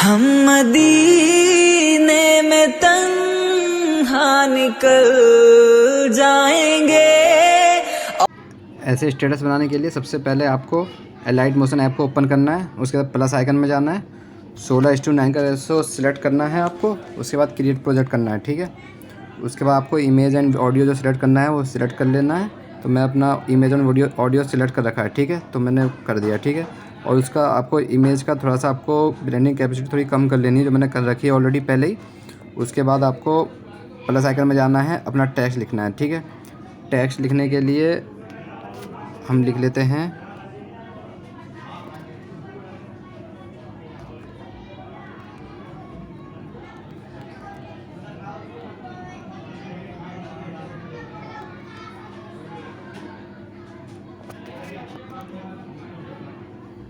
हम मदीने में तन्हा निकल जाएंगे। ऐसे स्टेटस बनाने के लिए सबसे पहले आपको एलाइट मोशन ऐप को ओपन करना है। उसके बाद प्लस आइकन में जाना है, 16:9 का रेशो सिलेक्ट करना है आपको। उसके बाद क्रिएट प्रोजेक्ट करना है, ठीक है। उसके बाद आपको इमेज एंड ऑडियो जो सिलेक्ट करना है वो सिलेक्ट कर लेना है। तो मैं अपना इमेज एंड ऑडियो सिलेक्ट कर रखा है, ठीक है, तो मैंने कर दिया, ठीक है। और उसका आपको इमेज का थोड़ा सा आपको ब्लेंडिंग कैपेसिटी थोड़ी कम कर लेनी है, जो मैंने कर रखी है ऑलरेडी पहले ही। उसके बाद आपको प्लस आइकन में जाना है, अपना टेक्स्ट लिखना है, ठीक है। टेक्स्ट लिखने के लिए हम लिख लेते हैं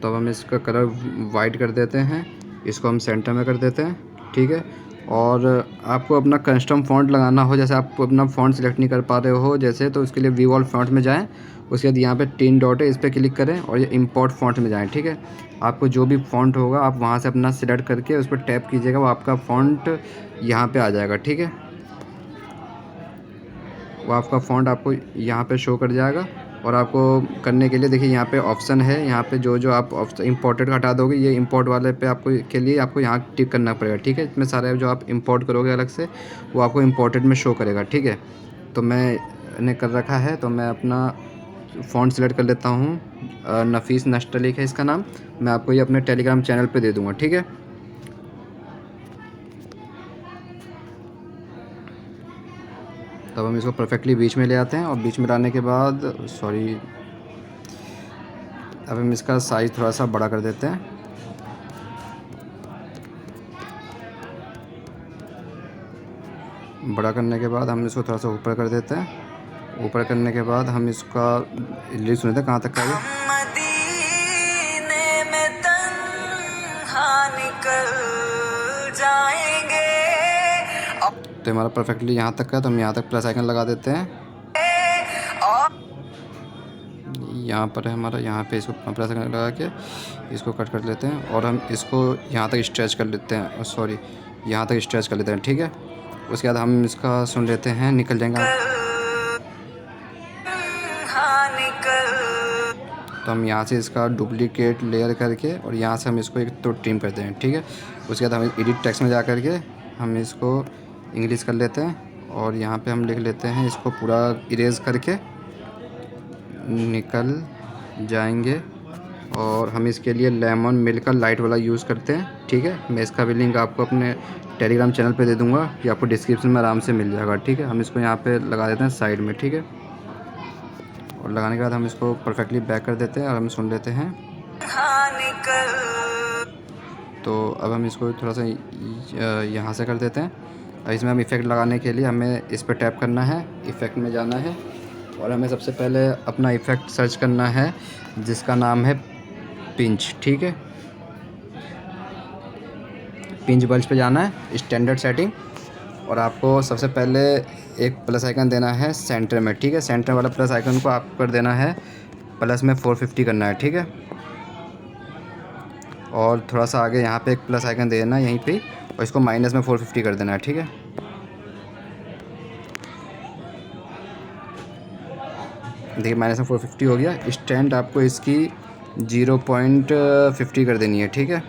तो अब हम इसका कलर वाइट कर देते हैं, इसको हम सेंटर में कर देते हैं, ठीक है। और आपको अपना कस्टम फ़ॉन्ट लगाना हो, जैसे आप अपना फ़ॉन्ट सेलेक्ट नहीं कर पा रहे हो जैसे, तो उसके लिए व्यू ऑल फ़ॉन्ट में जाएं। उसके बाद यहाँ पे 3 डॉट है, इस पर क्लिक करें और ये इंपोर्ट फ़ॉन्ट में जाएं, ठीक है। आपको जो भी फ़ॉन्ट होगा आप वहाँ से अपना सिलेक्ट करके उस पर टैप कीजिएगा, वो आपका फ़ॉन्ट यहाँ पर आ जाएगा, ठीक है। वो आपका फ़ॉन्ट आपको यहाँ पे शो कर जाएगा। और आपको करने के लिए देखिए यहाँ पे ऑप्शन है, यहाँ पे जो आप इंपोर्टेड हटा दोगे, ये इंपोर्ट वाले पे आपको के लिए आपको यहाँ टिक करना पड़ेगा, ठीक है। इसमें सारे जो आप इंपोर्ट करोगे अलग से वो आपको इंपोर्टेड में शो करेगा, ठीक है। तो मैंने कर रखा है, तो मैं अपना फ़ॉन्ट सेलेक्ट कर लेता हूँ। नफीस नस्टलिक है इसका नाम। मैं आपको ये अपने टेलीग्राम चैनल पर दे दूँगा, ठीक है। तब हम इसको परफेक्टली बीच में ले आते हैं, और बीच में लाने के बाद अब हम इसका साइज़ थोड़ा सा बड़ा कर देते हैं। बड़ा करने के बाद हम इसको थोड़ा सा ऊपर कर देते हैं। ऊपर करने के बाद हम इसका लिरिक्स सुनते हैं कहाँ तक का है। मदीने में तन्हा निकल जाएंगे। तो हमारा परफेक्टली यहाँ तक का, तो हम यहाँ तक प्लस आइकन लगा देते हैं। यहाँ पर है हमारा, यहाँ पे इसको प्लस आइकन लगा के इसको कट कर लेते हैं, और हम इसको यहाँ तक स्ट्रेच कर लेते हैं, यहाँ तक स्ट्रेच कर लेते हैं, ठीक है। उसके बाद हम इसका सुन लेते हैं, निकल जाएंगे। तो हम यहाँ से इसका डुप्लीकेट लेयर करके और यहाँ से हम इसको एक तो ट्रिम करते हैं, ठीक है। उसके बाद हम एडिट टेक्स्ट में जा कर के हम इसको इंग्लिश कर लेते हैं, और यहाँ पे हम लिख लेते हैं इसको पूरा इरेज करके निकल जाएंगे। और हम इसके लिए लेमन मिल्क का लाइट वाला यूज़ करते हैं, ठीक है। मैं इसका भी लिंक आपको अपने टेलीग्राम चैनल पे दे दूँगा, कि आपको डिस्क्रिप्शन में आराम से मिल जाएगा, ठीक है। हम इसको यहाँ पे लगा देते हैं साइड में, ठीक है। और लगाने के बाद हम इसको परफेक्टली बैक कर देते हैं और हम सुन लेते हैं। तो अब हम इसको थोड़ा सा यहाँ से कर देते हैं। और इसमें हम इफ़ेक्ट लगाने के लिए हमें इस पर टैप करना है, इफ़ेक्ट में जाना है, और हमें सबसे पहले अपना इफ़ेक्ट सर्च करना है जिसका नाम है पिंच, ठीक है। पिंच बल्ज पे जाना है, स्टैंडर्ड सेटिंग, और आपको सबसे पहले एक प्लस आइकन देना है सेंटर में, ठीक है। सेंटर वाला प्लस आइकन को आप कर देना है प्लस में 450 करना है, ठीक है। और थोड़ा सा आगे यहाँ पे एक प्लस आइकन देना है यहीं पे, और इसको माइनस में 450 कर देना है, ठीक है। देखिए माइनस में 450 हो गया। स्टैंड आपको इसकी 0.50 कर देनी है, ठीक है।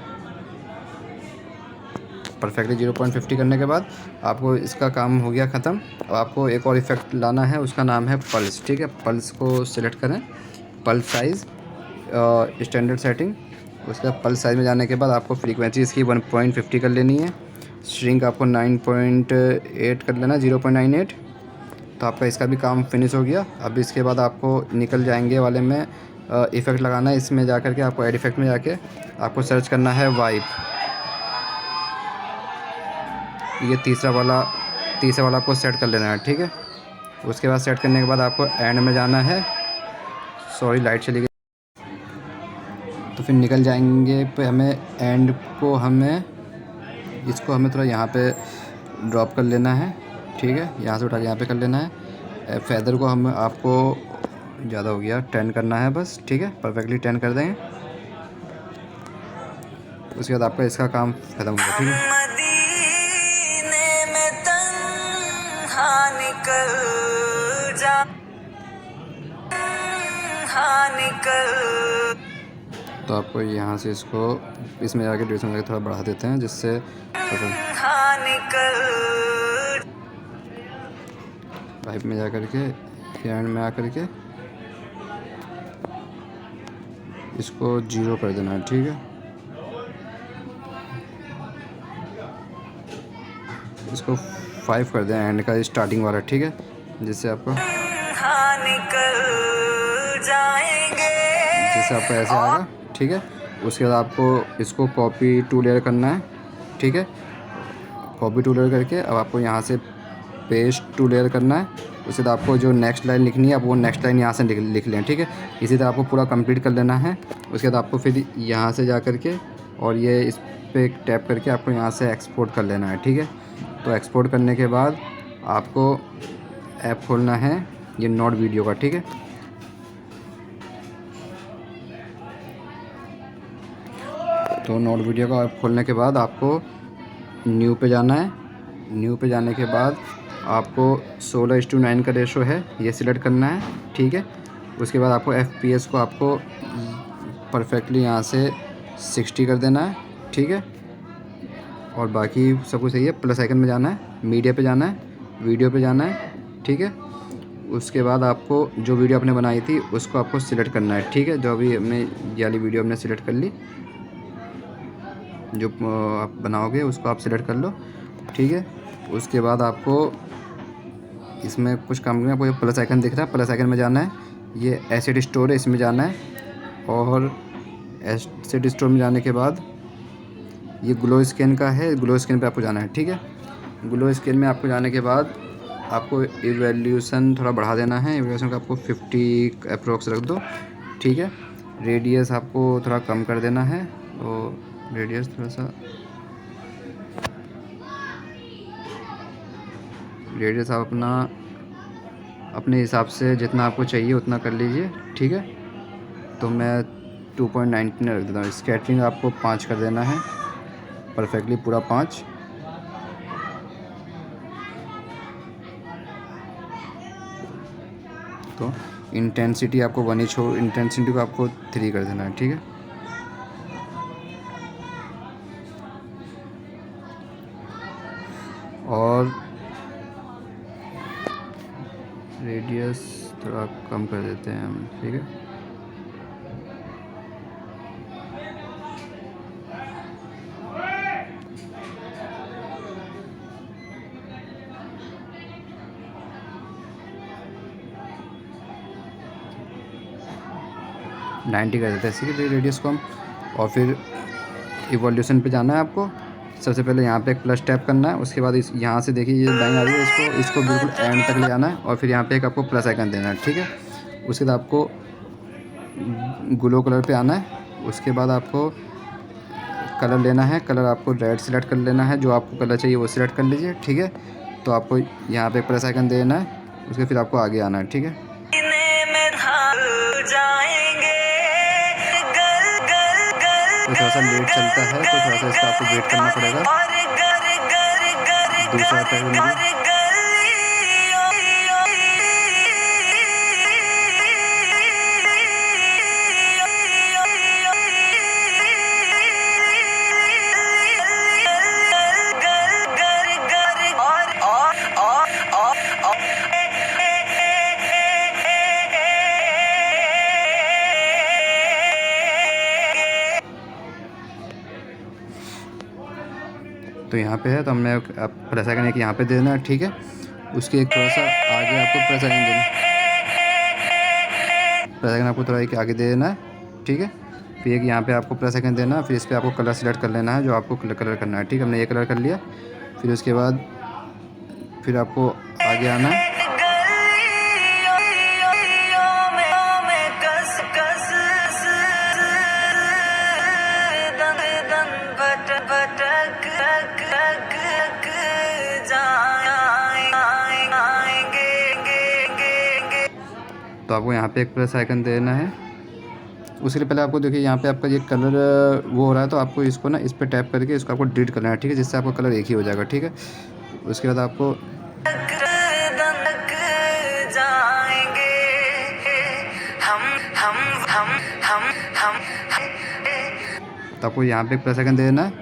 परफेक्टली 0.50 करने के बाद आपको इसका काम हो गया ख़त्म। अब आपको एक और इफ़ेक्ट लाना है, उसका नाम है पल्स, ठीक है। पल्स को सिलेक्ट करें, पल्स साइज़ स्टैंडर्ड सेटिंग। उसके बाद पल्स साइज़ में जाने के बाद आपको फ्रीक्वेंसी इसकी 1.50 कर लेनी है। श्रिंक आपको 9.8 कर लेना, 0.98। तो आपका इसका भी काम फिनिश हो गया। अब इसके बाद आपको निकल जाएंगे वाले में इफ़ेक्ट लगाना है। इसमें जा कर के आपको एड इफ़ेक्ट में जाके आपको सर्च करना है वाइब। ये तीसरा वाला आपको सेट कर लेना है, ठीक है। उसके बाद सेट करने के बाद आपको एंड में जाना है। लाइट चली गई, तो फिर निकल जाएंगे पे हमें एंड को इसको हमें थोड़ा यहाँ पे ड्रॉप कर लेना है, ठीक है। यहाँ से उठा के यहाँ पे कर लेना है। फेदर को आपको ज़्यादा हो गया, 10 करना है बस, ठीक है। परफेक्टली 10 कर देंगे। उसके बाद आपका इसका काम ख़त्म होगा, ठीक है। मदीने में तन्हा निकल जा, तन्हा निकल। तो आपको यहाँ से इसको इसमें जाके ड्यूरेशन लगे थोड़ा बढ़ा देते हैं, जिससे पाइप में जा कर के एंड में आ कर के इसको 0 कर देना है, ठीक है। इसको 5 कर दें एंड का स्टार्टिंग वाला, ठीक है, जिससे आपको ऐसे आएगा, ठीक है। उसके बाद आपको इसको कॉपी टू लेयर करना है, ठीक है। कॉपी टू लेयर करके अब आपको यहाँ से पेस्ट टू लेयर करना है। उसके बाद आपको जो नेक्स्ट लाइन लिखनी है, आप वो नेक्स्ट लाइन यहाँ से लिख लें, ठीक है। इसी तरह आपको पूरा कंप्लीट कर लेना है। उसके बाद आपको फिर यहाँ से जा कर के और ये इस पर टैप करके आपको यहाँ से एक्सपोर्ट कर लेना है, ठीक है। तो एक्सपोर्ट करने के बाद आपको ऐप खोलना है ये नोट वीडियो का, ठीक है। तो नोट वीडियो का ऐप खोलने के बाद आपको न्यू पे जाना है। न्यू पे जाने के बाद आपको 16:9 का रेशो है ये सिलेक्ट करना है, ठीक है। उसके बाद आपको FPS को आपको परफेक्टली यहाँ से 60 कर देना है, ठीक है। और बाकी सब कुछ सही है। प्लस आइकन में जाना है, मीडिया पे जाना है, वीडियो पे जाना है, ठीक है। उसके बाद आपको जो वीडियो आपने बनाई थी उसको आपको सिलेक्ट करना है, ठीक है। जो अभी हमने ये वाली वीडियो हमने सिलेक्ट कर ली, जो आप बनाओगे उसको आप सिलेक्ट कर लो, ठीक है। उसके बाद आपको इसमें कुछ काम करना है। आपको ये प्लस आइकन दिख रहा है, प्लस आइकन में जाना है, ये एसेट स्टोर है इसमें जाना है। और एसेट स्टोर में जाने के बाद ये ग्लो स्कैन का है, ग्लो स्कैन पे आपको जाना है, ठीक है। ग्लो स्कैन में आपको जाने के बाद आपको इवैल्यूएशन थोड़ा बढ़ा देना है। इवैल्यूएशन का आपको 50 अप्रोक्स रख दो, ठीक है। रेडियस आपको थोड़ा कम कर देना है, तो रेडियस थोड़ा सा रेडियस आप अपने हिसाब से जितना आपको चाहिए उतना कर लीजिए, ठीक है। तो मैं 2.19 रख देता हूँ। स्कैटरिंग आपको 5 कर देना है, परफेक्टली पूरा 5। तो इंटेंसिटी आपको 1 ही इंटेंसिटी को आपको 3 कर देना है, ठीक है। और रेडियस थोड़ा कम कर देते हैं हम, ठीक है। नाइन्टी कर देते हैं इसी रेडियस को हम। और फिर इवोल्यूशन पे जाना है आपको। सबसे पहले यहाँ पे एक प्लस टैप करना है। उसके बाद इस यहाँ से देखिए ये लाइन आ रही है, इसको बिल्कुल एंड तक ले जाना है। और फिर यहाँ पे एक आपको प्लस आइकन देना है, ठीक है। उसके बाद आपको ग्लो कलर पे आना है। उसके बाद आपको कलर लेना है। कलर आपको रेड सेलेक्ट कर लेना है, जो आपको कलर चाहिए वो सिलेक्ट कर लीजिए, ठीक है। तो आपको यहाँ पे प्लस आइकन देना है। उसके फिर आपको आगे आना है, ठीक है। तो थोड़ा सा लेट चलता है, तो थोड़ा सा इसका आपको वेट करना पड़ेगा। दूसरा टैग तो यहाँ पे है, तो हमने आप प्रेस आइकन एक यहाँ पे देना है, ठीक है। उसके एक थोड़ा सा आगे आपको प्रेस आइकन देना है। प्रेस आइकन आपको थोड़ा एक आगे दे देना है, ठीक है। फिर एक यहाँ पे आपको प्रेस आइकन देना है। फिर इस पर आपको कलर सेलेक्ट कर लेना है, जो आपको कलर करना है, ठीक है। हमने ये कलर कर लिया। फिर उसके बाद फिर आपको आगे आना है। तो आपको यहाँ पे एक प्लस आइकन देना है। उसके लिए पहले आपको देखिए यहाँ पे आपका ये कलर वो हो रहा है, तो आपको इसको ना इस पर टैप करके इसको आपको डिलीट करना है, ठीक है, जिससे आपका कलर एक ही हो जाएगा, ठीक है। उसके बाद आपको दंक जाएंगे हम हम हम हम हम तो आपको यहाँ पे प्लस आइकन दे देना है।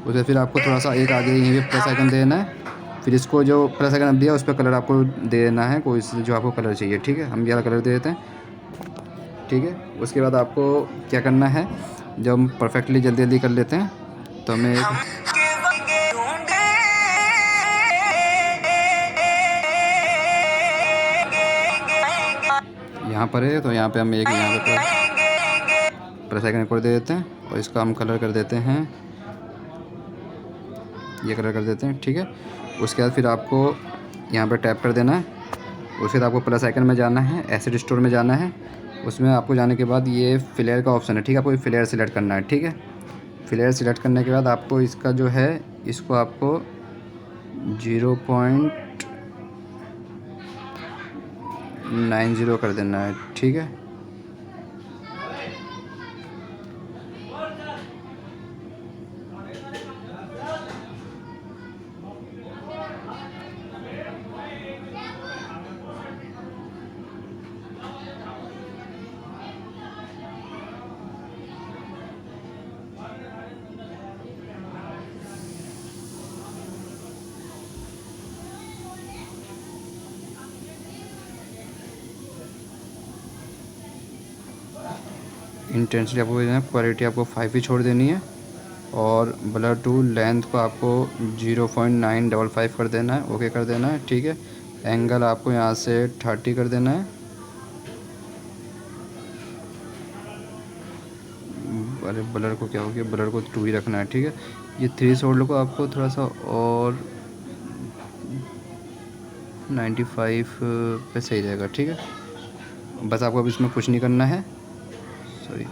उसके फिर आपको थोड़ा सा एक आगे यहीं पे प्लस आइकन दे देना है। फिर इसको जो प्लस आइकन अब दिया उस पर कलर आपको दे देना है, कोई जो आपको कलर चाहिए, ठीक है। हम ये वाला कलर दे देते हैं, ठीक है। उसके बाद आपको क्या करना है, जब हम परफेक्टली जल्दी जल्दी कर लेते हैं तो हमें यहाँ पर है, तो यहाँ पे हम एक यहाँ पे प्लस आइकन एक और दे देते हैं और इसका हम कलर कर देते हैं, ये कलर कर देते हैं, ठीक है। उसके बाद फिर आपको यहाँ पे टैप कर देना है। उसके बाद आपको प्लस आइकन में जाना है, एसिड स्टोर में जाना है। उसमें आपको जाने के बाद ये फ्लेयर का ऑप्शन है, ठीक है, आपको फ्लेयर सेलेक्ट करना है, ठीक है। फ्लेयर सेलेक्ट करने के बाद आपको इसका जो है इसको आपको 0.90 कर देना है, ठीक है। इंटेंसिटी आपको क्वालिटी आपको 5 ही छोड़ देनी है और ब्लर टू लेंथ को आपको 0.955 कर देना है, ओके कर देना है, ठीक है। एंगल आपको यहाँ से 30 कर देना है। अरे ब्लर को क्या हो गया, ब्लर को 2 ही रखना है, ठीक है। ये थ्रेशोल्ड को आपको थोड़ा सा और 95 पे सही रहेगा, ठीक है। बस आपको अब इसमें कुछ नहीं करना है, सॉरी।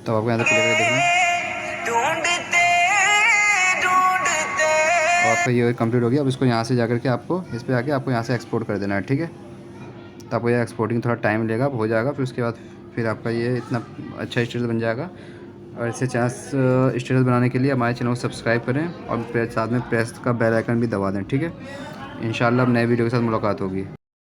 तो आपको यहाँ से प्ले करके देखना है और आपका ये कंप्लीट हो गया। अब इसको यहाँ से जाकर के आपको इस पर आके आपको यहाँ से एक्सपोर्ट कर देना है, ठीक है। तो आपको ये एक्सपोर्टिंग थोड़ा टाइम लेगा, हो जाएगा। फिर उसके बाद फिर आपका ये इतना अच्छा स्टेटस बन जाएगा। और इसे स्टेटस बनाने के लिए हमारे चैनल को सब्सक्राइब करें और साथ में प्रेस का बेल आइकन भी दबा दें, ठीक है। इंशाल्लाह अब नए वीडियो के साथ मुलाकात होगी।